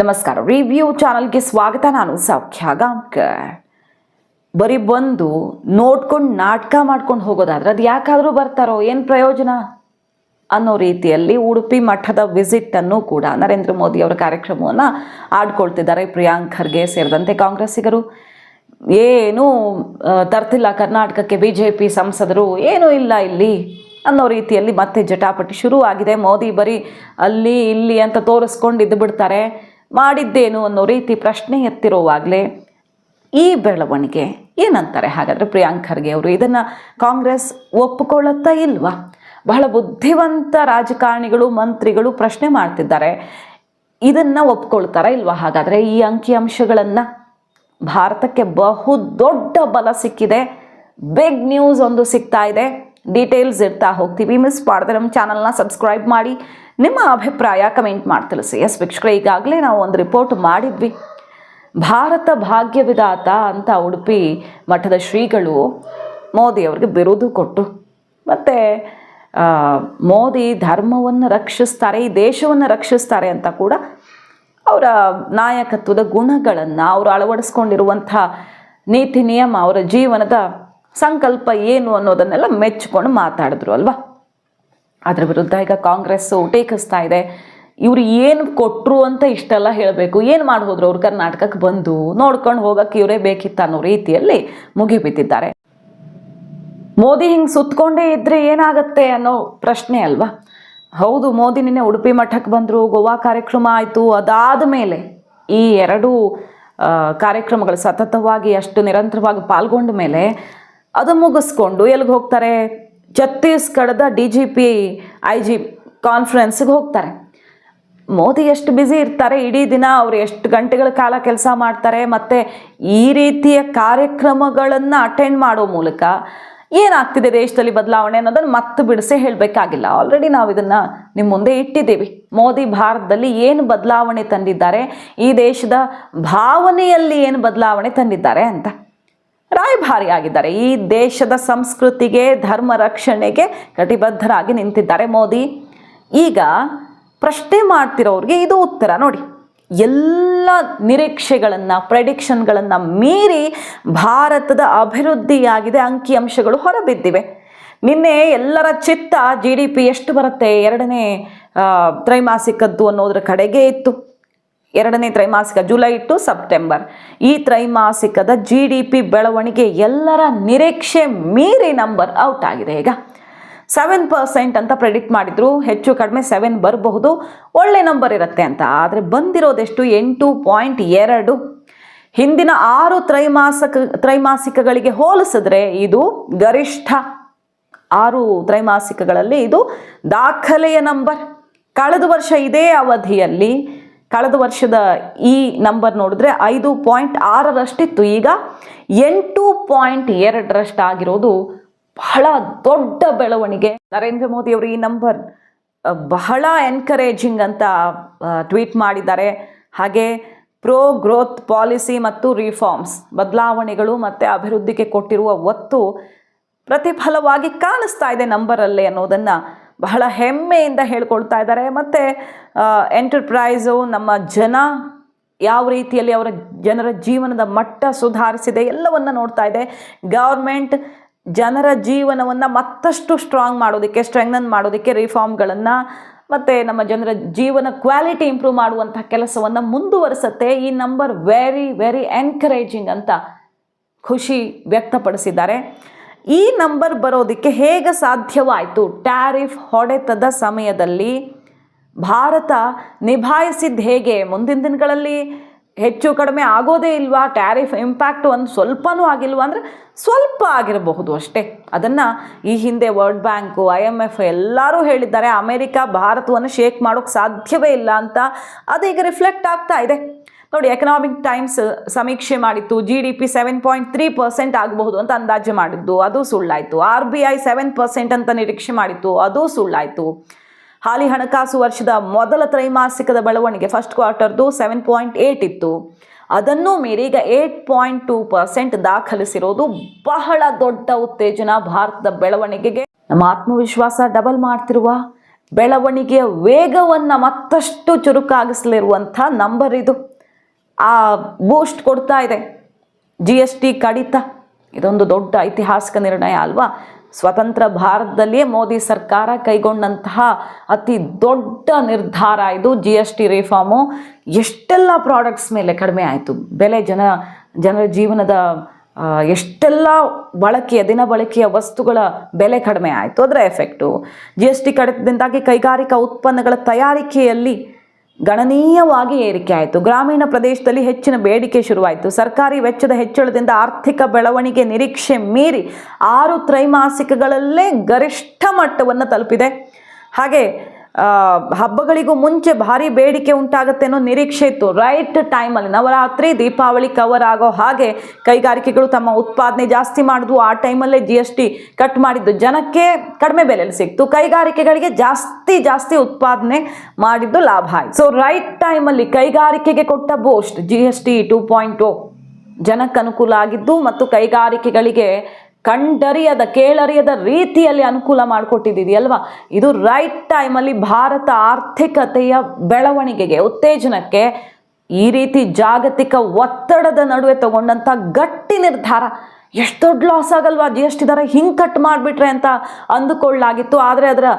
ನಮಸ್ಕಾರ. ರಿವ್ಯೂ ಚಾನಲ್ಗೆ ಸ್ವಾಗತ. ನಾನು ಸೌಖ್ಯ ಗಾಂವ್ಕರ್. ಬರೀ ಬಂದು ನೋಡ್ಕೊಂಡು ನಾಟಕ ಮಾಡ್ಕೊಂಡು ಹೋಗೋದಾದ್ರೆ ಅದು ಯಾಕಾದರೂ ಬರ್ತಾರೋ, ಏನು ಪ್ರಯೋಜನ ಅನ್ನೋ ರೀತಿಯಲ್ಲಿ ಉಡುಪಿ ಮಠದ ವಿಸಿಟನ್ನು ಕೂಡ ನರೇಂದ್ರ ಮೋದಿ ಅವರ ಕಾರ್ಯಕ್ರಮವನ್ನು ಆಡ್ಕೊಳ್ತಿದ್ದಾರೆ. ಪ್ರಿಯಾಂಕ್ ಖರ್ಗೆ ಸೇರಿದಂತೆ ಕಾಂಗ್ರೆಸ್ಸಿಗರು ಏನೂ ತರ್ತಿಲ್ಲ ಕರ್ನಾಟಕಕ್ಕೆ, BJP ಸಂಸದರು ಏನೂ ಇಲ್ಲ ಇಲ್ಲಿ ಅನ್ನೋ ರೀತಿಯಲ್ಲಿ ಮತ್ತೆ ಜಟಾಪಟಿ ಶುರು ಆಗಿದೆ. ಮೋದಿ ಬರೀ ಅಲ್ಲಿ ಇಲ್ಲಿ ಅಂತ ತೋರಿಸ್ಕೊಂಡು ಇದ್ದು ಬಿಡ್ತಾರೆ, ಮಾಡಿದ್ದೇನು ಅನ್ನೋ ರೀತಿ ಪ್ರಶ್ನೆ ಎತ್ತಿರುವಾಗಲೇ ಈ ಬೆಳವಣಿಗೆ ಏನಂತಾರೆ ಹಾಗಾದರೆ ಪ್ರಿಯಾಂಕ್ ಖರ್ಗೆ ಅವರು? ಇದನ್ನು ಕಾಂಗ್ರೆಸ್ ಒಪ್ಪಿಕೊಳ್ಳುತ್ತಾ ಇಲ್ವಾ? ಬಹಳ ಬುದ್ಧಿವಂತ ರಾಜಕಾರಣಿಗಳು, ಮಂತ್ರಿಗಳು ಪ್ರಶ್ನೆ ಮಾಡ್ತಿದ್ದಾರೆ, ಇದನ್ನು ಒಪ್ಕೊಳ್ತಾರಾ ಇಲ್ವಾ? ಹಾಗಾದರೆ ಈ ಅಂಕಿಅಂಶಗಳನ್ನು ಭಾರತಕ್ಕೆ ಬಹುದೊಡ್ಡ ಬಲ ಸಿಕ್ಕಿದೆ, ಬಿಗ್ ನ್ಯೂಸ್ ಒಂದು ಸಿಗ್ತಾ ಇದೆ. ಡೀಟೇಲ್ಸ್ ಇರ್ತಾ ಹೋಗ್ತೀವಿ. ಮಿಸ್ ಮಾಡಿದ್ರೆ ನಮ್ಮ ಚಾನಲ್ನ ಸಬ್ಸ್ಕ್ರೈಬ್ ಮಾಡಿ, ನಿಮ್ಮ ಅಭಿಪ್ರಾಯ ಕಮೆಂಟ್ ಮಾಡಿ ತಿಳಿಸಿ. ಎಸ್ ವೀಕ್ಷಕರೇ, ಈಗಾಗಲೇ ನಾವು ಒಂದು ರಿಪೋರ್ಟ್ ಮಾಡಿದ್ವಿ. ಭಾರತ ಭಾಗ್ಯವಿದಾತ ಅಂತ ಉಡುಪಿ ಮಠದ ಶ್ರೀಗಳು ಮೋದಿ ಅವರಿಗೆ ಬಿರುದು ಕೊಟ್ಟು, ಮತ್ತು ಮೋದಿ ಧರ್ಮವನ್ನು ರಕ್ಷಿಸ್ತಾರೆ, ಈ ದೇಶವನ್ನು ರಕ್ಷಿಸ್ತಾರೆ ಅಂತ ಕೂಡ ಅವರ ನಾಯಕತ್ವದ ಗುಣಗಳನ್ನು, ಅವರು ಅಳವಡಿಸ್ಕೊಂಡಿರುವಂಥ ನೀತಿ ನಿಯಮ, ಅವರ ಜೀವನದ ಸಂಕಲ್ಪ ಏನು ಅನ್ನೋದನ್ನೆಲ್ಲ ಮೆಚ್ಚಿಕೊಂಡು ಮಾತಾಡಿದ್ರು ಅಲ್ವಾ? ಅದರ ವಿರುದ್ಧ ಈಗ ಕಾಂಗ್ರೆಸ್ಸು ಟೀಕಿಸ್ತಾ ಇದೆ. ಇವರು ಏನು ಕೊಟ್ಟರು ಅಂತ ಇಷ್ಟೆಲ್ಲ ಹೇಳಬೇಕು, ಏನು ಮಾಡಿ ಹೋದ್ರು ಅವ್ರು ಕರ್ನಾಟಕಕ್ಕೆ ಬಂದು ನೋಡ್ಕೊಂಡು ಹೋಗೋಕ್ಕೆ ಇವರೇ ಬೇಕಿತ್ತು ಅನ್ನೋ ರೀತಿಯಲ್ಲಿ ಮುಗಿಬಿದ್ದಿದ್ದಾರೆ. ಮೋದಿ ಹಿಂಗೆ ಸುತ್ತಕೊಂಡೇ ಇದ್ದರೆ ಏನಾಗುತ್ತೆ ಅನ್ನೋ ಪ್ರಶ್ನೆ ಅಲ್ವಾ? ಹೌದು, ಮೋದಿ ನಿನ್ನೆ ಉಡುಪಿ ಮಠಕ್ಕೆ ಬಂದರು, ಗೋವಾ ಕಾರ್ಯಕ್ರಮ ಆಯಿತು. ಅದಾದ ಮೇಲೆ ಈ ಎರಡೂ ಕಾರ್ಯಕ್ರಮಗಳು ಸತತವಾಗಿ ಅಷ್ಟು ನಿರಂತರವಾಗಿ ಪಾಲ್ಗೊಂಡ ಮೇಲೆ ಅದು ಮುಗಿಸ್ಕೊಂಡು ಎಲ್ಲಿಗೆ ಹೋಗ್ತಾರೆ? ಛತ್ತೀಸ್ಗಢದ DGP IG ಕಾನ್ಫರೆನ್ಸ್ಗೆ ಹೋಗ್ತಾರೆ. ಮೋದಿ ಎಷ್ಟು ಬ್ಯುಸಿ ಇರ್ತಾರೆ, ಇಡೀ ದಿನ ಅವರು ಎಷ್ಟು ಗಂಟೆಗಳ ಕಾಲ ಕೆಲಸ ಮಾಡ್ತಾರೆ, ಮತ್ತು ಈ ರೀತಿಯ ಕಾರ್ಯಕ್ರಮಗಳನ್ನು ಅಟೆಂಡ್ ಮಾಡೋ ಮೂಲಕ ಏನಾಗ್ತಿದೆ ದೇಶದಲ್ಲಿ ಬದಲಾವಣೆ ಅನ್ನೋದನ್ನು ಮತ್ತೆ ಬಿಡಿಸೇ ಹೇಳಬೇಕಾಗಿಲ್ಲ. ಆಲ್ರೆಡಿ ನಾವು ಇದನ್ನು ನಿಮ್ಮ ಮುಂದೆ ಇಟ್ಟಿದ್ದೀವಿ. ಮೋದಿ ಭಾರತದಲ್ಲಿ ಏನು ಬದಲಾವಣೆ ತಂದಿದ್ದಾರೆ, ಈ ದೇಶದ ಭಾವನೆಯಲ್ಲಿ ಏನು ಬದಲಾವಣೆ ತಂದಿದ್ದಾರೆ ಅಂತ ರಾಯಭಾರಿ ಆಗಿದ್ದಾರೆ. ಈ ದೇಶದ ಸಂಸ್ಕೃತಿಗೆ, ಧರ್ಮ ರಕ್ಷಣೆಗೆ ಕಟಿಬದ್ಧರಾಗಿ ನಿಂತಿದ್ದಾರೆ ಮೋದಿ. ಈಗ ಪ್ರಶ್ನೆ ಮಾಡ್ತಿರೋರಿಗೆ ಇದು ಉತ್ತರ ನೋಡಿ. ಎಲ್ಲ ನಿರೀಕ್ಷೆಗಳನ್ನು, ಪ್ರೆಡಿಕ್ಷನ್ಗಳನ್ನು ಮೀರಿ ಭಾರತದ ಅಭಿವೃದ್ಧಿಯಾಗಿದೆ, ಅಂಕಿಅಂಶಗಳು ಹೊರಬಿದ್ದಿವೆ. ನಿನ್ನೆ ಎಲ್ಲರ ಚಿತ್ತ GDP ಎಷ್ಟು ಬರುತ್ತೆ, ಎರಡನೇ ತ್ರೈಮಾಸಿಕದ್ದು ಅನ್ನೋದ್ರ ಕಡೆಗೆ ಇತ್ತು. ಎರಡನೇ ತ್ರೈಮಾಸಿಕ ಜುಲೈ ಟು ಸೆಪ್ಟೆಂಬರ್, ಈ ತ್ರೈಮಾಸಿಕದ GDP ಬೆಳವಣಿಗೆ ಎಲ್ಲರ ನಿರೀಕ್ಷೆ ಮೀರಿ ನಂಬರ್ ಔಟ್ ಆಗಿದೆ. ಈಗ 7% ಅಂತ ಪ್ರೆಡಿಕ್ಟ್ ಮಾಡಿದ್ರು, ಹೆಚ್ಚು ಕಡಿಮೆ 7 ಬರಬಹುದು, ಒಳ್ಳೆ ನಂಬರ್ ಇರುತ್ತೆ ಅಂತ. ಆದರೆ ಬಂದಿರೋದೆಷ್ಟು? 8.2. ಹಿಂದಿನ 6 ತ್ರೈಮಾಸಿಕಗಳಿಗೆ ಹೋಲಿಸಿದ್ರೆ ಇದು ಗರಿಷ್ಠ. 6 ತ್ರೈಮಾಸಿಕಗಳಲ್ಲಿ ಇದು ದಾಖಲೆಯ ನಂಬರ್. ಕಳೆದ ವರ್ಷ ಇದೇ ಅವಧಿಯಲ್ಲಿ, ಕಳೆದ ವರ್ಷದ ಈ ನಂಬರ್ ನೋಡಿದ್ರೆ 5.6ರಷ್ಟಿತ್ತು, ಈಗ 8.2 ಆಗಿರೋದು ಬಹಳ ದೊಡ್ಡ ಬೆಳವಣಿಗೆ. ನರೇಂದ್ರ ಮೋದಿ ಅವರು ಈ ನಂಬರ್ ಬಹಳ ಎನ್ಕರೇಜಿಂಗ್ ಅಂತ ಟ್ವೀಟ್ ಮಾಡಿದ್ದಾರೆ. ಹಾಗೆ ಪ್ರೋ ಗ್ರೋತ್ ಪಾಲಿಸಿ ಮತ್ತು ರಿಫಾರ್ಮ್ಸ್, ಬದಲಾವಣೆಗಳು ಮತ್ತು ಅಭಿವೃದ್ಧಿಗೆ ಕೊಟ್ಟಿರುವ ಒತ್ತು ಪ್ರತಿಫಲವಾಗಿ ಕಾಣಿಸ್ತಾ ಇದೆ ನಂಬರಲ್ಲಿ ಅನ್ನೋದನ್ನು ಬಹಳ ಹೆಮ್ಮೆಯಿಂದ ಹೇಳ್ಕೊಳ್ತಾ ಇದ್ದಾರೆ. ಮತ್ತು ಎಂಟರ್ಪ್ರೈಸು, ನಮ್ಮ ಜನ ಯಾವ ರೀತಿಯಲ್ಲಿ ಅವರ ಜನರ ಜೀವನದ ಮಟ್ಟ ಸುಧಾರಿಸಿದೆ ಎಲ್ಲವನ್ನು ನೋಡ್ತಾ ಇದೆ. ಗೌರ್ಮೆಂಟ್ ಜನರ ಜೀವನವನ್ನು ಮತ್ತಷ್ಟು ಸ್ಟ್ರೆಂಗ್ನನ್ ಮಾಡೋದಕ್ಕೆ ರಿಫಾರ್ಮ್ಗಳನ್ನು ಮತ್ತು ನಮ್ಮ ಜನರ ಜೀವನ ಕ್ವಾಲಿಟಿ ಇಂಪ್ರೂವ್ ಮಾಡುವಂಥ ಕೆಲಸವನ್ನು ಮುಂದುವರಿಸುತ್ತೆ. ಈ ನಂಬರ್ ವೆರಿ ವೆರಿ ಎನ್ಕರೇಜಿಂಗ್ ಅಂತ ಖುಷಿ ವ್ಯಕ್ತಪಡಿಸಿದ್ದಾರೆ. ಈ ನಂಬರ್ ಬರೋದಕ್ಕೆ ಹೇಗೆ ಸಾಧ್ಯವಾಯಿತು? ಟ್ಯಾರಿಫ್ ಹೊಡೆತದ ಸಮಯದಲ್ಲಿ ಭಾರತ ನಿಭಾಯಿಸಿದ್ದು ಹೇಗೆ? ಮುಂದಿನ ದಿನಗಳಲ್ಲಿ ಹೆಚ್ಚು ಕಡಿಮೆ ಆಗೋದೇ ಇಲ್ವಾ? ಟ್ಯಾರಿಫ್ ಇಂಪ್ಯಾಕ್ಟ್ ಒಂದು ಸ್ವಲ್ಪನೂ ಆಗಿಲ್ವಾ? ಅಂದರೆ ಸ್ವಲ್ಪ ಆಗಿರಬಹುದು ಅಷ್ಟೇ. ಅದನ್ನು ಈ ಹಿಂದೆ ವರ್ಲ್ಡ್ ಬ್ಯಾಂಕು, IMF ಎಲ್ಲರೂ ಹೇಳಿದ್ದಾರೆ, ಅಮೇರಿಕ ಭಾರತವನ್ನು ಶೇಕ್ ಮಾಡೋಕ್ಕೆ ಸಾಧ್ಯವೇ ಇಲ್ಲ ಅಂತ. ಅದೀಗ ರಿಫ್ಲೆಕ್ಟ್ ಆಗ್ತಾ ಇದೆ ನೋಡಿ. ಎಕನಾಮಿಕ್ ಟೈಮ್ಸ್ ಸಮೀಕ್ಷೆ ಮಾಡಿತ್ತು, GDP 7.3% ಆಗಬಹುದು ಅಂತ ಅಂದಾಜು ಮಾಡಿದ್ದು, ಅದು ಸುಳ್ಳಾಯಿತು. RBI 7% ಅಂತ ನಿರೀಕ್ಷೆ ಮಾಡಿತ್ತು, ಅದು ಸುಳ್ಳಾಯಿತು. ಹಾಲಿ ಹಣಕಾಸು ವರ್ಷದ ಮೊದಲ ತ್ರೈಮಾಸಿಕದ ಬೆಳವಣಿಗೆ ಫಸ್ಟ್ ಕ್ವಾರ್ಟರ್ದು 7.8 ಇತ್ತು, ಅದನ್ನು ಮೀರಿ ಈಗ 8.2% ದಾಖಲಿಸಿರೋದು ಬಹಳ ದೊಡ್ಡ ಉತ್ತೇಜನ ಭಾರತದ ಬೆಳವಣಿಗೆಗೆ. ನಮ್ಮ ಆತ್ಮವಿಶ್ವಾಸ ಡಬಲ್ ಮಾಡ್ತಿರುವ ಬೆಳವಣಿಗೆಯ ವೇಗವನ್ನು ಮತ್ತಷ್ಟು ಚುರುಕಾಗಿಸಲಿರುವಂಥ ನಂಬರ್ ಇದು. ಆ ಬೂಸ್ಟ್ ಕೊಡ್ತಾ ಇದೆ GST ಕಡಿತ. ಇದೊಂದು ದೊಡ್ಡ ಐತಿಹಾಸಿಕ ನಿರ್ಣಯ ಅಲ್ವಾ? ಸ್ವತಂತ್ರ ಭಾರತದಲ್ಲಿಯೇ ಮೋದಿ ಸರ್ಕಾರ ಕೈಗೊಂಡಂತಹ ಅತಿ ದೊಡ್ಡ ನಿರ್ಧಾರ ಇದು. GST ರಿಫಾರ್ಮು ಎಷ್ಟೆಲ್ಲ ಪ್ರಾಡಕ್ಟ್ಸ್ ಮೇಲೆ ಕಡಿಮೆ ಆಯಿತು ಬೆಲೆ, ಜನರ ಜೀವನದ ಎಷ್ಟೆಲ್ಲ ದಿನ ಬಳಕೆಯ ವಸ್ತುಗಳ ಬೆಲೆ ಕಡಿಮೆ ಆಯಿತು. ಅದರ ಎಫೆಕ್ಟು GST ಕಡಿತದಿಂದಾಗಿ ಕೈಗಾರಿಕಾ ಉತ್ಪನ್ನಗಳ ತಯಾರಿಕೆಯಲ್ಲಿ ಗಣನೀಯವಾಗಿ ಏರಿಕೆ ಆಯಿತು. ಗ್ರಾಮೀಣ ಪ್ರದೇಶದಲ್ಲಿ ಹೆಚ್ಚಿನ ಬೇಡಿಕೆ ಶುರುವಾಯಿತು. ಸರ್ಕಾರಿ ವೆಚ್ಚದ ಹೆಚ್ಚಳದಿಂದ ಆರ್ಥಿಕ ಬೆಳವಣಿಗೆ ನಿರೀಕ್ಷೆ ಮೀರಿ 6 ತ್ರೈಮಾಸಿಕಗಳಲ್ಲೇ ಗರಿಷ್ಠ ಮಟ್ಟವನ್ನು ತಲುಪಿದೆ. ಹಾಗೆ ಹಬ್ಬಗಳಿಗೂ ಮುಂಚೆ ಭಾರಿ ಬೇಡಿಕೆ ಉಂಟಾಗುತ್ತೆ ಅನ್ನೋ ನಿರೀಕ್ಷೆ ಇತ್ತು. ರೈಟ್ ಟೈಮಲ್ಲಿ ನವರಾತ್ರಿ, ದೀಪಾವಳಿ ಕವರ್ ಆಗೋ ಹಾಗೆ ಕೈಗಾರಿಕೆಗಳು ತಮ್ಮ ಉತ್ಪಾದನೆ ಜಾಸ್ತಿ ಮಾಡಿದ್ವು. ಆ ಟೈಮಲ್ಲೇ GST ಕಟ್ ಮಾಡಿದ್ದು ಜನಕ್ಕೆ ಕಡಿಮೆ ಬೆಲೆಯಲ್ಲಿ ಸಿಕ್ತು, ಕೈಗಾರಿಕೆಗಳಿಗೆ ಜಾಸ್ತಿ ಉತ್ಪಾದನೆ ಮಾಡಿದ್ದು ಲಾಭ ಆಯಿತು. ಸೊ ರೈಟ್ ಟೈಮಲ್ಲಿ ಕೈಗಾರಿಕೆಗೆ ಕೊಟ್ಟ ಬೂಸ್ಟ್ GST 2.0 ಜನಕ್ಕೆ ಅನುಕೂಲ ಆಗಿದ್ದು ಮತ್ತು ಕೈಗಾರಿಕೆಗಳಿಗೆ ಕೇಳರಿಯದ ರೀತಿಯಲ್ಲಿ ಅನುಕೂಲ ಮಾಡಿಕೊಟ್ಟಿದ್ದೀಯಲ್ವಾ? ಇದು ರೈಟ್ ಟೈಮಲ್ಲಿ ಭಾರತ ಆರ್ಥಿಕತೆಯ ಬೆಳವಣಿಗೆಗೆ, ಉತ್ತೇಜನಕ್ಕೆ ಈ ರೀತಿ ಜಾಗತಿಕ ಒತ್ತಡದ ನಡುವೆ ತಗೊಂಡಂಥ ಗಟ್ಟಿ ನಿರ್ಧಾರ. ಎಷ್ಟು ದೊಡ್ಡ ಲಾಸ್ ಆಗಲ್ವಾ GST ದರ ಹಿಂಗೆ ಕಟ್ ಮಾಡಿಬಿಟ್ರೆ ಅಂತ ಅಂದುಕೊಳ್ಳಾಗಿತ್ತು. ಆದರೆ ಅದರ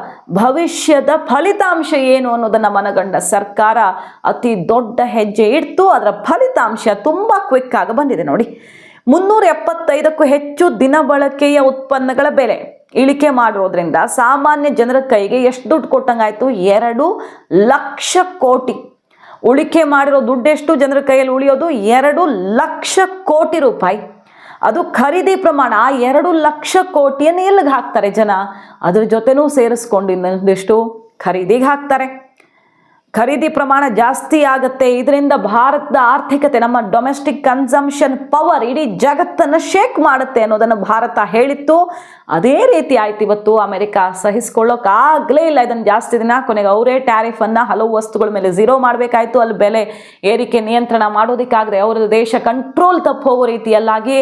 ಭವಿಷ್ಯದ ಫಲಿತಾಂಶ ಏನು ಅನ್ನೋದನ್ನು ಮನಗಂಡ ಸರ್ಕಾರ ಅತಿ ದೊಡ್ಡ ಹೆಜ್ಜೆ ಇಡ್ತು. ಅದರ ಫಲಿತಾಂಶ ತುಂಬ ಕ್ವಿಕ್ ಆಗಿ ಬಂದಿದೆ ನೋಡಿ. 375ಕ್ಕೂ ಹೆಚ್ಚು ದಿನ ಬಳಕೆಯ ಉತ್ಪನ್ನಗಳ ಬೆಲೆ ಇಳಿಕೆ ಮಾಡಿರೋದ್ರಿಂದ ಸಾಮಾನ್ಯ ಜನರ ಕೈಗೆ ಎಷ್ಟು ದುಡ್ಡು ಕೊಟ್ಟಂಗಾಯ್ತು? 2 ಲಕ್ಷ ಕೋಟಿ. ಉಳಿಕೆ ಮಾಡಿರೋ ದುಡ್ಡೆಷ್ಟು ಜನರ ಕೈಯಲ್ಲಿ ಉಳಿಯೋದು? 2 ಲಕ್ಷ ಕೋಟಿ ರೂಪಾಯಿ. ಅದು ಖರೀದಿ ಪ್ರಮಾಣ. ಆ 2 ಲಕ್ಷ ಕೋಟಿಯನ್ನು ಎಲ್ಲಿಗೆ ಹಾಕ್ತಾರೆ ಜನ? ಅದ್ರ ಜೊತೆನೂ ಸೇರಿಸ್ಕೊಂಡು ಇನ್ನೊಂದಿಷ್ಟು ಖರೀದಿಗೆ ಹಾಕ್ತಾರೆ. ಖರೀದಿ ಪ್ರಮಾಣ ಜಾಸ್ತಿ ಆಗುತ್ತೆ. ಇದರಿಂದ ಭಾರತದ ಆರ್ಥಿಕತೆ, ನಮ್ಮ ಡೊಮೆಸ್ಟಿಕ್ ಕನ್ಸಂಪ್ಷನ್ ಪವರ್ ಇಡೀ ಜಗತ್ತನ್ನು ಶೇಕ್ ಮಾಡುತ್ತೆ ಅನ್ನೋದನ್ನು ಭಾರತ ಹೇಳಿತ್ತು. ಅದೇ ರೀತಿ ಆಯ್ತು. ಇವತ್ತು ಅಮೆರಿಕ ಸಹಿಸ್ಕೊಳ್ಳೋಕ್ಕಾಗಲೇ ಇಲ್ಲ ಇದನ್ನು ಜಾಸ್ತಿ ದಿನ. ಕೊನೆಗೆ ಅವರೇ ಟ್ಯಾರಿಫನ್ನು ಹಲವು ವಸ್ತುಗಳ ಮೇಲೆ 0 ಮಾಡಬೇಕಾಯ್ತು. ಅಲ್ಲಿ ಬೆಲೆ ಏರಿಕೆ ನಿಯಂತ್ರಣ ಮಾಡೋದಕ್ಕಾಗದೆ ಅವರ ದೇಶ ಕಂಟ್ರೋಲ್ ತಪ್ಪು ಹೋಗೋ ರೀತಿಯಲ್ಲಾಗಿ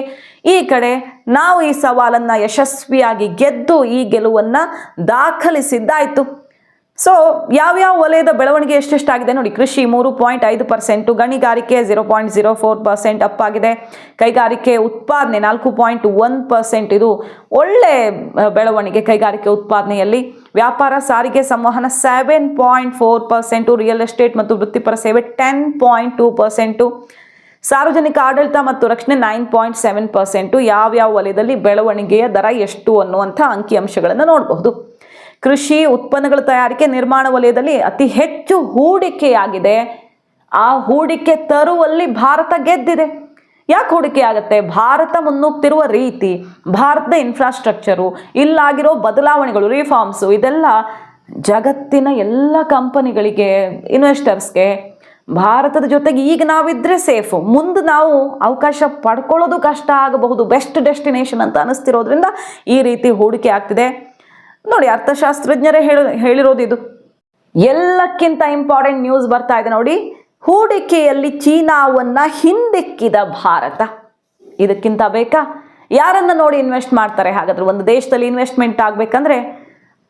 ಈ ಕಡೆ ನಾವು ಈ ಸವಾಲನ್ನು ಯಶಸ್ವಿಯಾಗಿ ಗೆದ್ದು ಈ ಗೆಲುವನ್ನು ದಾಖಲಿಸಿದ್ದಾಯಿತು. ಸೊ ಯಾವ್ಯಾವ ವಲಯದ ಬೆಳವಣಿಗೆ ಎಷ್ಟೆಷ್ಟಾಗಿದೆ ನೋಡಿ. ಕೃಷಿ 3.5%, ಗಣಿಗಾರಿಕೆ 0.04% ಅಪ್ ಆಗಿದೆ. ಕೈಗಾರಿಕೆ ಉತ್ಪಾದನೆ 4.1%, ಇದು ಒಳ್ಳೆ ಬೆಳವಣಿಗೆ ಕೈಗಾರಿಕೆ ಉತ್ಪಾದನೆಯಲ್ಲಿ. ವ್ಯಾಪಾರ, ಸಾರಿಗೆ, ಸಂವಹನ 7.4%, ರಿಯಲ್ ಎಸ್ಟೇಟ್ ಮತ್ತು ವೃತ್ತಿಪರ ಸೇವೆ 10.2%, ಸಾರ್ವಜನಿಕ ಆಡಳಿತ ಮತ್ತು ರಕ್ಷಣೆ 9.7%. ಯಾವ್ಯಾವ ವಲಯದಲ್ಲಿ ಬೆಳವಣಿಗೆಯ ದರ ಎಷ್ಟು ಅನ್ನುವಂಥ ಅಂಕಿಅಂಶಗಳನ್ನು ನೋಡಬಹುದು. ಕೃಷಿ ಉತ್ಪನ್ನಗಳ ತಯಾರಿಕೆ, ನಿರ್ಮಾಣ ವಲಯದಲ್ಲಿ ಅತಿ ಹೆಚ್ಚು ಹೂಡಿಕೆಯಾಗಿದೆ. ಆ ಹೂಡಿಕೆ ತರುವಲ್ಲಿ ಭಾರತ ಗೆದ್ದಿದೆ. ಯಾಕೆ ಹೂಡಿಕೆ ಆಗುತ್ತೆ? ಭಾರತ ಮುನ್ನುಗ್ತಿರುವ ರೀತಿ, ಭಾರತದ ಇನ್ಫ್ರಾಸ್ಟ್ರಕ್ಚರು, ಇಲ್ಲಾಗಿರೋ ಬದಲಾವಣೆಗಳು, ರಿಫಾರ್ಮ್ಸು, ಇದೆಲ್ಲ ಜಗತ್ತಿನ ಎಲ್ಲ ಕಂಪನಿಗಳಿಗೆ, ಇನ್ವೆಸ್ಟರ್ಸ್ಗೆ ಭಾರತದ ಜೊತೆಗೆ ಈಗ ನಾವಿದ್ರೆ ಸೇಫು, ಮುಂದೆ ನಾವು ಅವಕಾಶ ಪಡ್ಕೊಳ್ಳೋದು ಕಷ್ಟ ಆಗಬಹುದು, ಬೆಸ್ಟ್ ಡೆಸ್ಟಿನೇಷನ್ ಅಂತ ಅನಿಸ್ತಿರೋದ್ರಿಂದ ಈ ರೀತಿ ಹೂಡಿಕೆ ಆಗ್ತಿದೆ ನೋಡಿ. ಅರ್ಥಶಾಸ್ತ್ರಜ್ಞರೇ ಹೇಳಿರೋದು ಇದು. ಎಲ್ಲಕ್ಕಿಂತ ಇಂಪಾರ್ಟೆಂಟ್ ನ್ಯೂಸ್ ಬರ್ತಾ ಇದೆ ನೋಡಿ. ಹೂಡಿಕೆಯಲ್ಲಿ ಚೀನಾವನ್ನ ಹಿಂದಿಕ್ಕಿದ ಭಾರತ. ಇದಕ್ಕಿಂತ ಬೇಕಾ? ಯಾರನ್ನ ನೋಡಿ ಇನ್ವೆಸ್ಟ್ ಮಾಡ್ತಾರೆ? ಹಾಗಾದ್ರೆ ಒಂದು ದೇಶದಲ್ಲಿ ಇನ್ವೆಸ್ಟ್ಮೆಂಟ್ ಆಗಬೇಕಂದ್ರೆ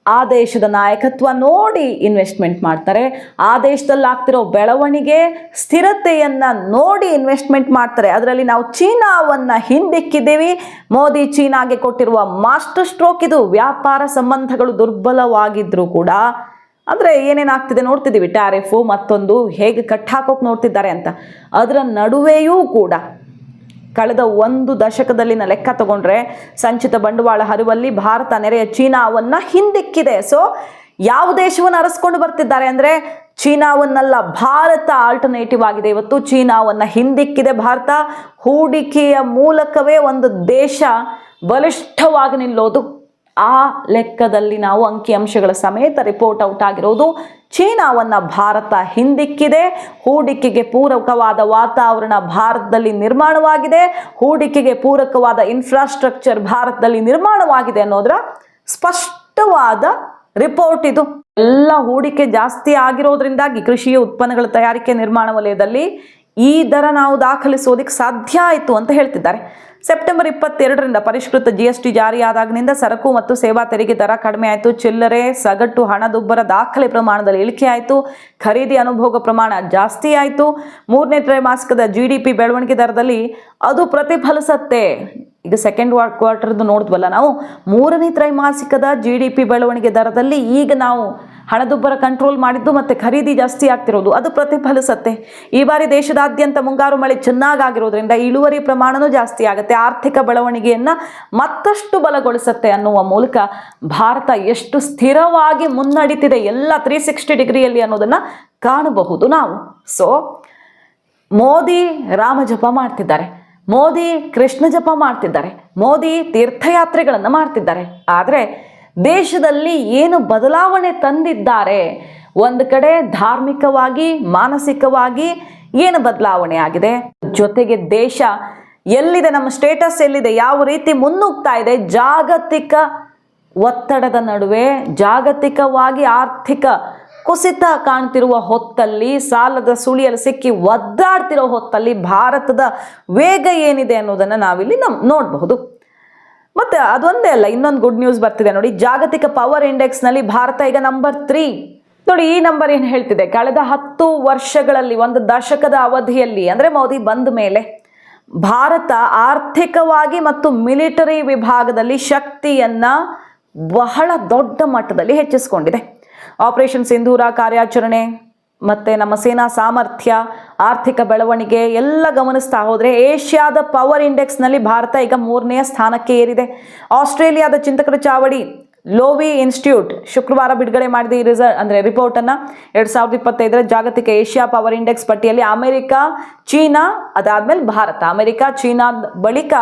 ಆ ದೇಶದ ನಾಯಕತ್ವ ನೋಡಿ ಇನ್ವೆಸ್ಟ್ಮೆಂಟ್ ಮಾಡ್ತಾರೆ. ಆ ದೇಶದಲ್ಲಿ ಆಗ್ತಿರೋ ಬೆಳವಣಿಗೆ, ಸ್ಥಿರತೆಯನ್ನು ನೋಡಿ ಇನ್ವೆಸ್ಟ್ಮೆಂಟ್ ಮಾಡ್ತಾರೆ. ಅದರಲ್ಲಿ ನಾವು ಚೀನಾವನ್ನು ಹಿಂದಿಕ್ಕಿದ್ದೀವಿ. ಮೋದಿ ಚೀನಾಗೆ ಕೊಟ್ಟಿರುವ ಮಾಸ್ಟರ್ ಸ್ಟ್ರೋಕ್ ಇದು. ವ್ಯಾಪಾರ ಸಂಬಂಧಗಳು ದುರ್ಬಲವಾಗಿದ್ರೂ ಕೂಡ, ಅಂದರೆ ಏನೇನಾಗ್ತಿದೆ ನೋಡ್ತಿದ್ದೀವಿ, ಟ್ಯಾರಿಫು ಮತ್ತೊಂದು ಹೇಗೆ ಕಟ್ ಹಾಕೋಕೆ ನೋಡ್ತಿದ್ದಾರೆ ಅಂತ. ಅದರ ನಡುವೆಯೂ ಕೂಡ ಕಳೆದ 1 ದಶಕದಲ್ಲಿನ ಲೆಕ್ಕ ತಗೊಂಡ್ರೆ ಸಂಚಿತ ಬಂಡವಾಳ ಹರಿವಲ್ಲಿ ಭಾರತ ನೆರೆಯ ಚೀನಾವನ್ನು ಹಿಂದಿಕ್ಕಿದೆ. ಸೊ ಯಾವ ದೇಶವನ್ನು ಅರಸ್ಕೊಂಡು ಬರ್ತಿದ್ದಾರೆ ಅಂದರೆ ಚೀನಾವನ್ನಲ್ಲ, ಭಾರತ ಆಲ್ಟರ್ನೇಟಿವ್ ಆಗಿದೆ. ಇವತ್ತು ಚೀನಾವನ್ನು ಹಿಂದಿಕ್ಕಿದೆ ಭಾರತ. ಹೂಡಿಕೆಯ ಮೂಲಕವೇ ಒಂದು ದೇಶ ಬಲಿಷ್ಠವಾಗಿ ನಿಲ್ಲೋದು. ಆ ಲೆಕ್ಕದಲ್ಲಿ ನಾವು ಅಂಕಿಅಂಶಗಳ ಸಮೇತ ರಿಪೋರ್ಟ್ ಔಟ್ ಆಗಿರೋದು. ಚೀನಾವನ್ನು ಭಾರತ ಹಿಂದಿಕ್ಕಿದೆ. ಹೂಡಿಕೆಗೆ ಪೂರಕವಾದ ವಾತಾವರಣ ಭಾರತದಲ್ಲಿ ನಿರ್ಮಾಣವಾಗಿದೆ. ಹೂಡಿಕೆಗೆ ಪೂರಕವಾದ ಇನ್ಫ್ರಾಸ್ಟ್ರಕ್ಚರ್ ಭಾರತದಲ್ಲಿ ನಿರ್ಮಾಣವಾಗಿದೆ ಅನ್ನೋದರ ಸ್ಪಷ್ಟವಾದ ರಿಪೋರ್ಟ್ ಇದು. ಎಲ್ಲ ಹೂಡಿಕೆ ಜಾಸ್ತಿ ಆಗಿರೋದ್ರಿಂದಾಗಿ ಕೃಷಿ ಉತ್ಪನ್ನಗಳ ತಯಾರಿಕೆ ನಿರ್ಮಾಣ ವಲಯದಲ್ಲಿ ಈ ದರ ನಾವು ದಾಖಲಿಸೋದಕ್ಕೆ ಸಾಧ್ಯ ಆಯಿತು ಅಂತ ಹೇಳ್ತಿದ್ದಾರೆ. ಸೆಪ್ಟೆಂಬರ್ 22ರಿಂದ ಪರಿಷ್ಕೃತ GST ಜಾರಿಯಾದಾಗಿನಿಂದ ಸರಕು ಮತ್ತು ಸೇವಾ ತೆರಿಗೆ ದರ ಕಡಿಮೆ ಆಯಿತು. ಚಿಲ್ಲರೆ ಸಗಟು ಹಣದುಬ್ಬರ ದಾಖಲೆ ಪ್ರಮಾಣದಲ್ಲಿ ಇಳಿಕೆ ಆಯಿತು. ಖರೀದಿ ಅನುಭೋಗ ಪ್ರಮಾಣ ಜಾಸ್ತಿ ಆಯಿತು. 3ನೇ ತ್ರೈಮಾಸಿಕದ GDP ಬೆಳವಣಿಗೆ ದರದಲ್ಲಿ ಅದು ಪ್ರತಿಫಲಿಸುತ್ತೆ. ಈಗ ಸೆಕೆಂಡ್ ಕ್ವಾರ್ಟರ್ದು ನೋಡಿದ್ವಲ್ಲ ನಾವು, 3ನೇ ತ್ರೈಮಾಸಿಕದ GDP ಬೆಳವಣಿಗೆ ದರದಲ್ಲಿ ಈಗ ನಾವು ಹಣದುಬ್ಬರ ಕಂಟ್ರೋಲ್ ಮಾಡಿದ್ದು ಮತ್ತು ಖರೀದಿ ಜಾಸ್ತಿ ಆಗ್ತಿರೋದು ಅದು ಪ್ರತಿಫಲಿಸುತ್ತೆ. ಈ ಬಾರಿ ದೇಶದಾದ್ಯಂತ ಮುಂಗಾರು ಮಳೆ ಚೆನ್ನಾಗಿರೋದ್ರಿಂದ ಇಳುವರಿ ಪ್ರಮಾಣನೂ ಜಾಸ್ತಿ ಆಗುತ್ತೆ. ಆರ್ಥಿಕ ಬೆಳವಣಿಗೆಯನ್ನು ಮತ್ತಷ್ಟು ಬಲಗೊಳಿಸುತ್ತೆ ಅನ್ನುವ ಮೂಲಕ ಭಾರತ ಎಷ್ಟು ಸ್ಥಿರವಾಗಿ ಮುನ್ನಡೀತಿದೆ ಎಲ್ಲ 360 ಡಿಗ್ರಿಯಲ್ಲಿ ಅನ್ನೋದನ್ನು ಕಾಣಬಹುದು ನಾವು. ಸೊ ಮೋದಿ ರಾಮ ಜಪ ಮಾಡ್ತಿದ್ದಾರೆ, ಮೋದಿ ಕೃಷ್ಣ ಜಪ ಮಾಡ್ತಿದ್ದಾರೆ, ಮೋದಿ ತೀರ್ಥಯಾತ್ರೆಗಳನ್ನು ಮಾಡ್ತಿದ್ದಾರೆ. ಆದರೆ ದೇಶದಲ್ಲಿ ಏನು ಬದಲಾವಣೆ ತಂದಿದ್ದಾರೆ, ಒಂದು ಕಡೆ ಧಾರ್ಮಿಕವಾಗಿ ಮಾನಸಿಕವಾಗಿ ಏನು ಬದಲಾವಣೆ ಆಗಿದೆ, ಜೊತೆಗೆ ದೇಶ ಎಲ್ಲಿದೆ, ನಮ್ಮ ಸ್ಟೇಟಸ್ ಎಲ್ಲಿದೆ, ಯಾವ ರೀತಿ ಮುನ್ನುಗ್ತಾ ಇದೆ, ಜಾಗತಿಕ ಒತ್ತಡದ ನಡುವೆ ಜಾಗತಿಕವಾಗಿ ಆರ್ಥಿಕ ಕುಸಿತ ಕಾಣ್ತಿರುವ ಹೊತ್ತಲ್ಲಿ, ಸಾಲದ ಸುಳಿಯಲ್ಲಿ ಸಿಕ್ಕಿ ಒದ್ದಾಡ್ತಿರೋ ಹೊತ್ತಲ್ಲಿ ಭಾರತದ ವೇಗ ಏನಿದೆ ಅನ್ನೋದನ್ನು ನಾವಿಲ್ಲಿ ನೋಡಬಹುದು. ಮತ್ತು ಅದೊಂದೇ ಅಲ್ಲ, ಇನ್ನೊಂದು ಗುಡ್ ನ್ಯೂಸ್ ಬರ್ತಿದೆ ನೋಡಿ. ಜಾಗತಿಕ ಪವರ್ ಇಂಡೆಕ್ಸ್ನಲ್ಲಿ ಭಾರತ ಈಗ ನಂಬರ್ 3. ನೋಡಿ, ಈ ನಂಬರ್ ಏನು ಹೇಳ್ತಿದೆ, ಕಳೆದ 10 ವರ್ಷಗಳಲ್ಲಿ, ಒಂದು ದಶಕದ ಅವಧಿಯಲ್ಲಿ, ಅಂದರೆ ಮೋದಿ ಬಂದ ಮೇಲೆ ಭಾರತ ಆರ್ಥಿಕವಾಗಿ ಮತ್ತು ಮಿಲಿಟರಿ ವಿಭಾಗದಲ್ಲಿ ಶಕ್ತಿಯನ್ನು ಬಹಳ ದೊಡ್ಡ ಮಟ್ಟದಲ್ಲಿ ಹೆಚ್ಚಿಸಿಕೊಂಡಿದೆ. ಆಪರೇಷನ್ ಸಿಂಧೂರ ಕಾರ್ಯಾಚರಣೆ ಮತ್ತು ನಮ್ಮ ಸೇನಾ ಸಾಮರ್ಥ್ಯ, ಆರ್ಥಿಕ ಬೆಳವಣಿಗೆ ಎಲ್ಲ ಗಮನಿಸ್ತಾ ಹೋದರೆ ಏಷ್ಯಾದ ಪವರ್ ಇಂಡೆಕ್ಸ್ನಲ್ಲಿ ಭಾರತ ಈಗ 3ನೇ ಸ್ಥಾನಕ್ಕೆ ಏರಿದೆ. ಆಸ್ಟ್ರೇಲಿಯಾದ ಚಿಂತಕರ ಚಾವಡಿ ಲೋವಿ ಇನ್ಸ್ಟಿಟ್ಯೂಟ್ ಶುಕ್ರವಾರ ಬಿಡುಗಡೆ ಮಾಡಿದ ಈ ರಿಪೋರ್ಟನ್ನು 2025ರ ಜಾಗತಿಕ ಏಷ್ಯಾ ಪವರ್ ಇಂಡೆಕ್ಸ್ ಪಟ್ಟಿಯಲ್ಲಿ ಅಮೆರಿಕ, ಚೀನಾ, ಅದಾದ್ಮೇಲೆ ಭಾರತ, ಅಮೆರಿಕ, ಚೀನಾ ಬಳಿಕ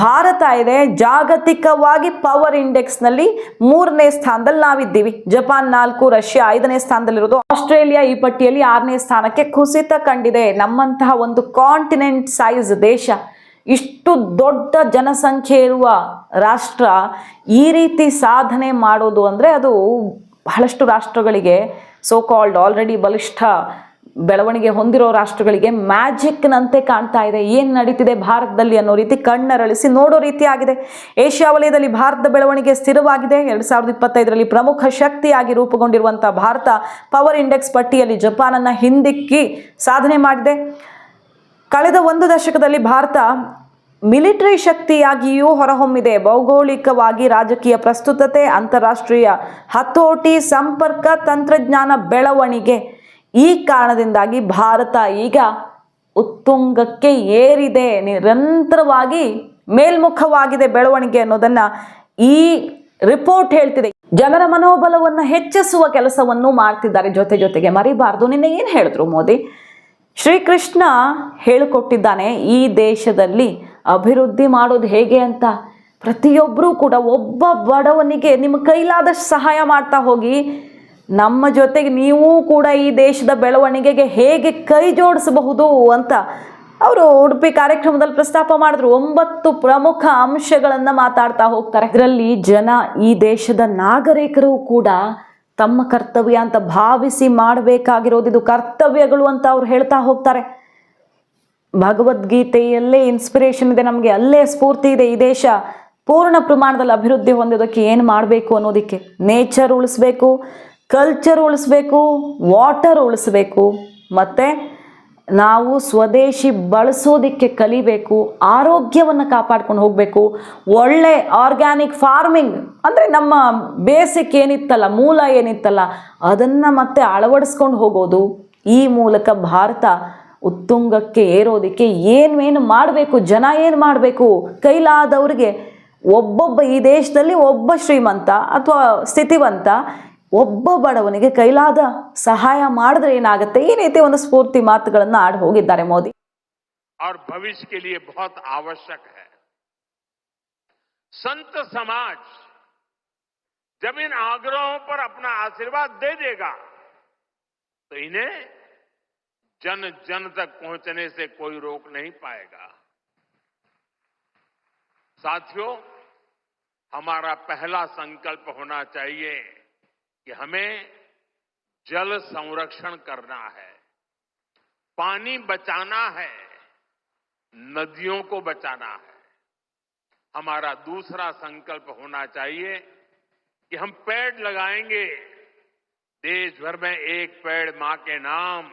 ಭಾರತ ಇದೆ. ಜಾಗತಿಕವಾಗಿ ಪವರ್ ಇಂಡೆಕ್ಸ್ನಲ್ಲಿ 3ನೇ ಸ್ಥಾನದಲ್ಲಿ ನಾವಿದ್ದೀವಿ. ಜಪಾನ್ 4, ರಷ್ಯಾ 5ನೇ ಸ್ಥಾನದಲ್ಲಿರೋದು. ಆಸ್ಟ್ರೇಲಿಯಾ ಈ ಪಟ್ಟಿಯಲ್ಲಿ 6ನೇ ಸ್ಥಾನಕ್ಕೆ ಕುಸಿತ ಕಂಡಿದೆ. ನಮ್ಮಂತಹ ಒಂದು ಕಾಂಟಿನೆಂಟ್ ಸೈಜ್ ದೇಶ, ಇಷ್ಟು ದೊಡ್ಡ ಜನಸಂಖ್ಯೆ ಇರುವ ರಾಷ್ಟ್ರ ಈ ರೀತಿ ಸಾಧನೆ ಮಾಡೋದು ಅಂದರೆ ಅದು ಬಹಳಷ್ಟು ರಾಷ್ಟ್ರಗಳಿಗೆ, ಸೋ ಕಾಲ್ಡ್ ಆಲ್ರೆಡಿ ಬಲಿಷ್ಠ ಬೆಳವಣಿಗೆ ಹೊಂದಿರೋ ರಾಷ್ಟ್ರಗಳಿಗೆ ಮ್ಯಾಜಿಕ್ನಂತೆ ಕಾಣ್ತಾ ಇದೆ. ಏನು ನಡೀತಿದೆ ಭಾರತದಲ್ಲಿ ಅನ್ನೋ ರೀತಿ ಕಣ್ಣರಳಿಸಿ ನೋಡೋ ರೀತಿ ಆಗಿದೆ. ಏಷ್ಯಾ ವಲಯದಲ್ಲಿ ಭಾರತದ ಬೆಳವಣಿಗೆ ಸ್ಥಿರವಾಗಿದೆ. 2025ರಲ್ಲಿ ಪ್ರಮುಖ ಶಕ್ತಿಯಾಗಿ ರೂಪುಗೊಂಡಿರುವಂಥ ಭಾರತ ಪವರ್ ಇಂಡೆಕ್ಸ್ ಪಟ್ಟಿಯಲ್ಲಿ ಜಪಾನನ್ನು ಹಿಂದಿಕ್ಕಿ ಸಾಧನೆ ಮಾಡಿದೆ. ಕಳೆದ 1 ದಶಕದಲ್ಲಿ ಭಾರತ ಮಿಲಿಟರಿ ಶಕ್ತಿಯಾಗಿಯೂ ಹೊರಹೊಮ್ಮಿದೆ. ಭೌಗೋಳಿಕವಾಗಿ ರಾಜಕೀಯ ಪ್ರಸ್ತುತತೆ, ಅಂತಾರಾಷ್ಟ್ರೀಯ ಹತೋಟಿ, ಸಂಪರ್ಕ, ತಂತ್ರಜ್ಞಾನ ಬೆಳವಣಿಗೆ, ಈ ಕಾರಣದಿಂದಾಗಿ ಭಾರತ ಈಗ ಉತ್ತುಂಗಕ್ಕೆ ಏರಿದೆ. ನಿರಂತರವಾಗಿ ಮೇಲ್ಮುಖವಾಗಿದೆ ಬೆಳವಣಿಗೆ ಅನ್ನೋದನ್ನು ಈ ರಿಪೋರ್ಟ್ ಹೇಳ್ತಿದೆ. ಜನರ ಮನೋಬಲವನ್ನು ಹೆಚ್ಚಿಸುವ ಕೆಲಸವನ್ನು ಮಾಡ್ತಿದ್ದಾರೆ. ಜೊತೆಗೆ ಮರಿಬಾರ್ದು, ನಿನ್ನೆ ಏನು ಹೇಳಿದ್ರು ಮೋದಿ, ಶ್ರೀಕೃಷ್ಣ ಹೇಳಿಕೊಟ್ಟಿದ್ದಾನೆ ಈ ದೇಶದಲ್ಲಿ ಅಭಿವೃದ್ಧಿ ಮಾಡೋದು ಹೇಗೆ ಅಂತ. ಪ್ರತಿಯೊಬ್ಬರೂ ಕೂಡ ಒಬ್ಬ ಬಡವನಿಗೆ ನಿಮ್ಮ ಕೈಲಾದಷ್ಟು ಸಹಾಯ ಮಾಡ್ತಾ ಹೋಗಿ. ನಮ್ಮ ಜೊತೆಗೆ ನೀವು ಕೂಡ ಈ ದೇಶದ ಬೆಳವಣಿಗೆಗೆ ಹೇಗೆ ಕೈ ಜೋಡಿಸಬಹುದು ಅಂತ ಅವರು ಉಡುಪಿ ಕಾರ್ಯಕ್ರಮದಲ್ಲಿ ಪ್ರಸ್ತಾಪ ಮಾಡಿದ್ರು. 9 ಪ್ರಮುಖ ಅಂಶಗಳನ್ನು ಮಾತಾಡ್ತಾ ಹೋಗ್ತಾರೆ. ಇದರಲ್ಲಿ ಜನ, ಈ ದೇಶದ ನಾಗರಿಕರು ಕೂಡ ತಮ್ಮ ಕರ್ತವ್ಯ ಅಂತ ಭಾವಿಸಿ ಮಾಡಬೇಕಾಗಿರೋದು ಇದು ಕರ್ತವ್ಯಗಳು ಅಂತ ಅವ್ರು ಹೇಳ್ತಾ ಹೋಗ್ತಾರೆ. ಭಗವದ್ಗೀತೆಯಲ್ಲೇ ಇನ್ಸ್ಪಿರೇಷನ್ ಇದೆ ನಮಗೆ, ಅಲ್ಲೇ ಸ್ಫೂರ್ತಿ ಇದೆ. ಈ ದೇಶ ಪೂರ್ಣ ಪ್ರಮಾಣದಲ್ಲಿ ಅಭಿವೃದ್ಧಿ ಹೊಂದೋದಕ್ಕೆ ಏನು ಮಾಡಬೇಕು ಅನ್ನೋದಕ್ಕೆ, ನೇಚರ್ ಉಳಿಸ್ಬೇಕು, ಕಲ್ಚರ್ ಉಳಿಸ್ಬೇಕು, ವಾಟರ್ ಉಳಿಸ್ಬೇಕು, ಮತ್ತು ನಾವು ಸ್ವದೇಶಿ ಬಳಸೋದಕ್ಕೆ ಕಲಿಬೇಕು, ಆರೋಗ್ಯವನ್ನು ಕಾಪಾಡ್ಕೊಂಡು ಹೋಗಬೇಕು, ಒಳ್ಳೆ ಆರ್ಗ್ಯಾನಿಕ್ ಫಾರ್ಮಿಂಗ್ ಅಂದರೆ ನಮ್ಮ ಬೇಸಿಕ್ ಏನಿತ್ತಲ್ಲ, ಮೂಲ ಏನಿತ್ತಲ್ಲ ಅದನ್ನು ಮತ್ತೆ ಅಳವಡಿಸ್ಕೊಂಡು ಹೋಗೋದು. ಈ ಮೂಲಕ ಭಾರತ ಉತ್ತುಂಗಕ್ಕೆ ಏರೋದಕ್ಕೆ ಏನೇನು ಮಾಡಬೇಕು, ಜನ ಏನು ಮಾಡಬೇಕು, ಕೈಲಾದವ್ರಿಗೆ ಒಬ್ಬೊಬ್ಬ ಈ ದೇಶದಲ್ಲಿ ಒಬ್ಬ ಶ್ರೀಮಂತ ಅಥವಾ ಸ್ಥಿತಿವಂತ ಒಬ್ಬ ಬಡವನಿಗೆ ಕೈಲಾದ ಸಹಾಯ ಮಾಡಿದ್ರೆ ಏನಾಗುತ್ತೆ, ಈ ರೀತಿ ಒಂದು ಸ್ಫೂರ್ತಿ ಮಾತುಗಳನ್ನು ಆಡಿ ಹೋಗಿದ್ದಾರೆ ಮೋದಿ. और भविष्य के लिए बहुत आवश्यक है संत समाज जब इन आग्रहों पर अपना आशीर्वाद दे देगा तो इन्हें जन जन तक पहुंचने से कोई रोक नहीं पाएगा. साथियों, हमारा पहला संकल्प होना चाहिए कि हमें जल संरक्षण करना है, पानी बचाना है, नदियों को बचाना है। हमारा दूसरा संकल्प होना चाहिए कि हम पेड़ लगाएंगे। देश भर में एक पेड़ मां के नाम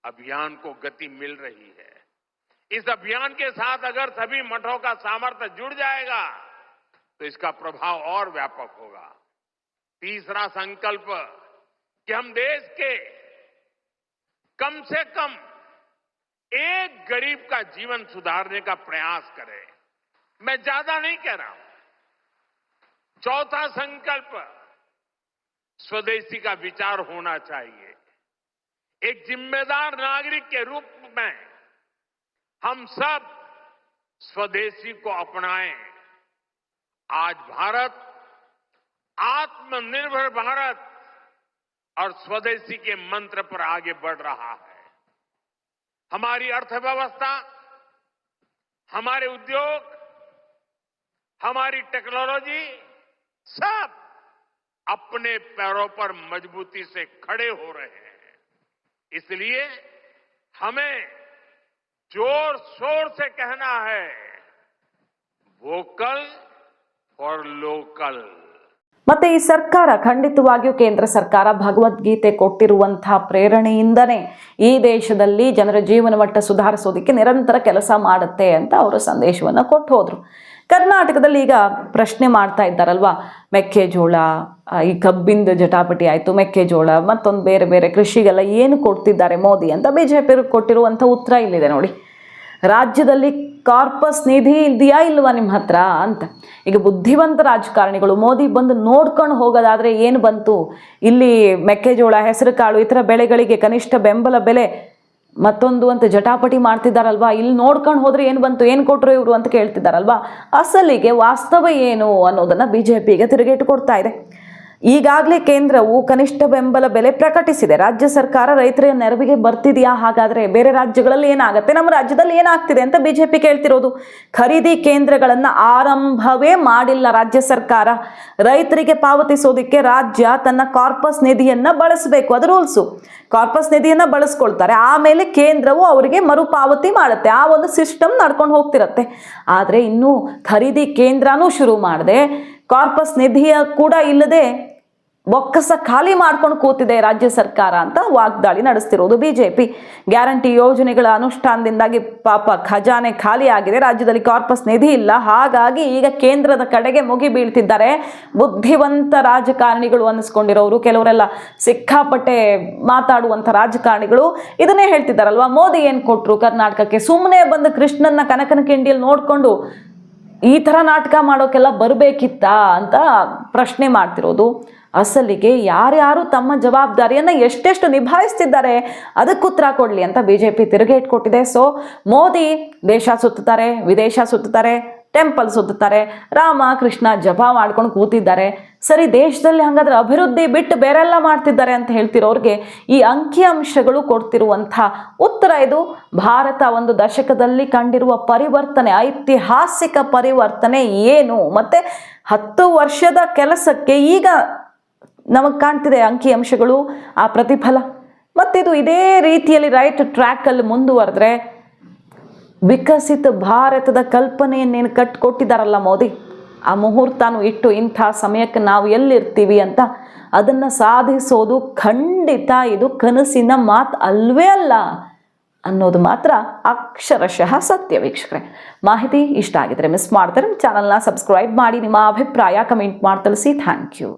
अभियान को गति मिल रही है। इस अभियान के साथ अगर सभी मठों का सामर्थ्य जुड़ जाएगा तो इसका प्रभाव और व्यापक होगा। तीसरा संकल्प कि हम देश के कम से कम एक गरीब का जीवन सुधारने का प्रयास करें। मैं ज्यादा नहीं कह रहा हूं। चौथा संकल्प स्वदेशी का विचार होना चाहिए। एक जिम्मेदार नागरिक के रूप में हम सब स्वदेशी को अपनाएं। आज भारत आत्मनिर्भर भारत और स्वदेशी के मंत्र पर आगे बढ़ रहा है। हमारी अर्थव्यवस्था, हमारे उद्योग, हमारी टेक्नोलॉजी सब अपने पैरों पर मजबूती से खड़े हो रहे हैं। इसलिए हमें जोर शोर से कहना है, वोकल फॉर लोकल। ಮತ್ತೆ ಈ ಸರ್ಕಾರ ಖಂಡಿತವಾಗಿಯೂ ಕೇಂದ್ರ ಸರ್ಕಾರ ಭಗವದ್ಗೀತೆ ಕೊಟ್ಟಿರುವಂತಹ ಪ್ರೇರಣೆಯಿಂದನೇ ಈ ದೇಶದಲ್ಲಿ ಜನರ ಜೀವನ ಮಟ್ಟ ಸುಧಾರಿಸೋದಕ್ಕೆ ನಿರಂತರ ಕೆಲಸ ಮಾಡುತ್ತೆ ಅಂತ ಅವರು ಸಂದೇಶವನ್ನು ಕೊಟ್ಟು ಹೋದ್ರು. ಕರ್ನಾಟಕದಲ್ಲಿ ಈಗ ಪ್ರಶ್ನೆ ಮಾಡ್ತಾ ಇದ್ದಾರಲ್ವಾ, ಮೆಕ್ಕೆಜೋಳ, ಈ ಕಬ್ಬಿಂದ ಜಟಾಪಟಿ ಆಯಿತು, ಮೆಕ್ಕೆಜೋಳ ಮತ್ತೊಂದು ಬೇರೆ ಬೇರೆ ಕೃಷಿಗೆಲ್ಲ ಏನು ಕೊಡ್ತಿದ್ದಾರೆ ಮೋದಿ ಅಂತ ಬಿಜೆಪಿ ಕೊಟ್ಟಿರುವಂಥ ಉತ್ತರ ಇಲ್ಲಿದೆ ನೋಡಿ. ರಾಜ್ಯದಲ್ಲಿ ಕಾರ್ಪಸ್ ನಿಧಿ ಇದೆಯಾ ಇಲ್ವಾ ನಿಮ್ಮ ಹತ್ರ ಅಂತ. ಈಗ ಬುದ್ಧಿವಂತ ರಾಜಕಾರಣಿಗಳು ಮೋದಿ ಬಂದು ನೋಡ್ಕೊಂಡು ಹೋಗೋದಾದರೆ ಏನು ಬಂತು, ಇಲ್ಲಿ ಮೆಕ್ಕೆಜೋಳ, ಹೆಸರು ಕಾಳು ಈ ಥರ ಬೆಳೆಗಳಿಗೆ ಕನಿಷ್ಠ ಬೆಂಬಲ ಬೆಲೆ ಮತ್ತೊಂದು ಅಂತ ಜಟಾಪಟಿ ಮಾಡ್ತಿದ್ದಾರಲ್ವಾ, ಇಲ್ಲಿ ನೋಡ್ಕೊಂಡು ಹೋದ್ರೆ ಏನು ಬಂತು, ಏನು ಕೊಟ್ಟರು ಇವರು ಅಂತ ಕೇಳ್ತಿದ್ದಾರಲ್ವಾ. ಅಸಲಿಗೆ ವಾಸ್ತವ ಏನು ಅನ್ನೋದನ್ನು ಬಿಜೆಪಿಗೆ ತಿರುಗೇಟು ಕೊಡ್ತಾ ಇದೆ. ಈಗಾಗಲೇ ಕೇಂದ್ರವು ಕನಿಷ್ಠ ಬೆಂಬಲ ಬೆಲೆ ಪ್ರಕಟಿಸಿದೆ. ರಾಜ್ಯ ಸರ್ಕಾರ ರೈತರ ನೆರವಿಗೆ ಬರ್ತಿದೆಯಾ? ಹಾಗಾದರೆ ಬೇರೆ ರಾಜ್ಯಗಳಲ್ಲಿ ಏನಾಗುತ್ತೆ, ನಮ್ಮ ರಾಜ್ಯದಲ್ಲಿ ಏನಾಗ್ತಿದೆ ಅಂತ ಬಿಜೆಪಿ ಕೇಳ್ತಿರೋದು. ಖರೀದಿ ಕೇಂದ್ರಗಳನ್ನು ಆರಂಭವೇ ಮಾಡಿಲ್ಲ ರಾಜ್ಯ ಸರ್ಕಾರ. ರೈತರಿಗೆ ಪಾವತಿಸೋದಕ್ಕೆ ರಾಜ್ಯ ತನ್ನ ಕಾರ್ಪಸ್ ನಿಧಿಯನ್ನು ಬಳಸಬೇಕು, ಅದು ರೂಲ್ಸು. ಕಾರ್ಪಸ್ ನಿಧಿಯನ್ನು ಬಳಸ್ಕೊಳ್ತಾರೆ, ಆಮೇಲೆ ಕೇಂದ್ರವು ಅವರಿಗೆ ಮರುಪಾವತಿ ಮಾಡುತ್ತೆ. ಆ ಒಂದು ಸಿಸ್ಟಮ್ ನಡ್ಕೊಂಡು ಹೋಗ್ತಿರತ್ತೆ. ಆದರೆ ಇನ್ನೂ ಖರೀದಿ ಕೇಂದ್ರನೂ ಶುರು ಮಾಡದೆ, ಕಾರ್ಪಸ್ ನಿಧಿಯ ಕೂಡ ಇಲ್ಲದೆ ಬೊಕ್ಕಸ ಖಾಲಿ ಮಾಡ್ಕೊಂಡು ಕೂತಿದೆ ರಾಜ್ಯ ಸರ್ಕಾರ ಅಂತ ವಾಗ್ದಾಳಿ ನಡೆಸ್ತಿರೋದು ಬಿಜೆಪಿ. ಗ್ಯಾರಂಟಿ ಯೋಜನೆಗಳ ಅನುಷ್ಠಾನದಿಂದಾಗಿ ಪಾಪ ಖಜಾನೆ ಖಾಲಿ ಆಗಿದೆ, ರಾಜ್ಯದಲ್ಲಿ ಕಾರ್ಪಸ್ ನಿಧಿ ಇಲ್ಲ. ಹಾಗಾಗಿ ಈಗ ಕೇಂದ್ರದ ಕಡೆಗೆ ಮುಗಿ ಬೀಳ್ತಿದ್ದಾರೆ ಬುದ್ಧಿವಂತ ರಾಜಕಾರಣಿಗಳು ಅನ್ನಿಸ್ಕೊಂಡಿರೋರು. ಕೆಲವರೆಲ್ಲ ಸಿಕ್ಕಾಪಟ್ಟೆ ಮಾತಾಡುವಂಥ ರಾಜಕಾರಣಿಗಳು ಇದನ್ನೇ ಹೇಳ್ತಿದ್ದಾರಲ್ವಾ, ಮೋದಿ ಏನು ಕೊಟ್ಟರು ಕರ್ನಾಟಕಕ್ಕೆ, ಸುಮ್ಮನೆ ಬಂದು ಕೃಷ್ಣನ್ನ ಕನಕನ ಕಿಂಡಿಯಲ್ಲಿ ನೋಡಿಕೊಂಡು ಈ ಥರ ನಾಟಕ ಮಾಡೋಕ್ಕೆಲ್ಲ ಬರಬೇಕಿತ್ತಾ ಅಂತ ಪ್ರಶ್ನೆ ಮಾಡ್ತಿರೋದು. ಅಸಲಿಗೆ ಯಾರ್ಯಾರು ತಮ್ಮ ಜವಾಬ್ದಾರಿಯನ್ನು ಎಷ್ಟೆಷ್ಟು ನಿಭಾಯಿಸ್ತಿದ್ದಾರೆ ಅದಕ್ಕೆ ಉತ್ತರ ಕೊಡಲಿ ಅಂತ ಬಿಜೆಪಿ ತಿರುಗೇಟ್ ಕೊಟ್ಟಿದೆ. ಸೊ ಮೋದಿ ದೇಶ ಸುತ್ತಾರೆ, ವಿದೇಶ ಸುತ್ತಾರೆ, ಟೆಂಪಲ್ ಸುತ್ತಾರೆ, ರಾಮ ಕೃಷ್ಣ ಜಪ ಮಾಡ್ಕೊಂಡು ಕೂತಿದ್ದಾರೆ. ಸರಿ, ದೇಶದಲ್ಲಿ ಹಾಗಾದ್ರೆ ಅಭಿವೃದ್ಧಿ ಬಿಟ್ಟು ಬೇರೆಲ್ಲ ಮಾಡ್ತಿದ್ದಾರೆ ಅಂತ ಹೇಳ್ತಿರೋರಿಗೆ ಈ ಅಂಕಿಅಂಶಗಳು ಕೊಡ್ತಿರುವಂಥ ಉತ್ತರ ಇದು. ಭಾರತ ಒಂದು ದಶಕದಲ್ಲಿ ಕಂಡಿರುವ ಪರಿವರ್ತನೆ, ಐತಿಹಾಸಿಕ ಪರಿವರ್ತನೆ ಏನು, ಮತ್ತೆ 10 ವರ್ಷದ ಕೆಲಸಕ್ಕೆ ಈಗ ನಮಗೆ ಕಾಣ್ತಿದೆ ಅಂಕಿಅಂಶಗಳು, ಆ ಪ್ರತಿಫಲ. ಮತ್ತಿದು ಇದೇ ರೀತಿಯಲ್ಲಿ ರೈಟ್ ಟ್ರ್ಯಾಕಲ್ಲಿ ಮುಂದುವರೆದ್ರೆ ವಿಕಸಿತ ಭಾರತದ ಕಲ್ಪನೆಯನ್ನೇನು ಕಟ್ಟಿಕೊಟ್ಟಿದ್ದಾರಲ್ಲ ಮೋದಿ, ಆ ಮುಹೂರ್ತನೂ ಇಟ್ಟು ಇಂಥ ಸಮಯಕ್ಕೆ ನಾವು ಎಲ್ಲಿರ್ತೀವಿ ಅಂತ ಅದನ್ನು ಸಾಧಿಸೋದು ಖಂಡಿತ ಇದು ಕನಸಿನ ಮಾತು ಅಲ್ವೇ ಅಲ್ಲ ಅನ್ನೋದು ಮಾತ್ರ ಅಕ್ಷರಶಃ ಸತ್ಯ. ವೀಕ್ಷಕರೇ, ಮಾಹಿತಿ ಇಷ್ಟ ಆಗಿದ್ರೆ ಮಿಸ್ ಮಾಡ್ತಾರೆ ಚಾನಲ್ನ ಸಬ್ಸ್ಕ್ರೈಬ್ ಮಾಡಿ, ನಿಮ್ಮ ಅಭಿಪ್ರಾಯ ಕಮೆಂಟ್ ಮಾಡಿ ತಿಳಿಸಿ. Thank you.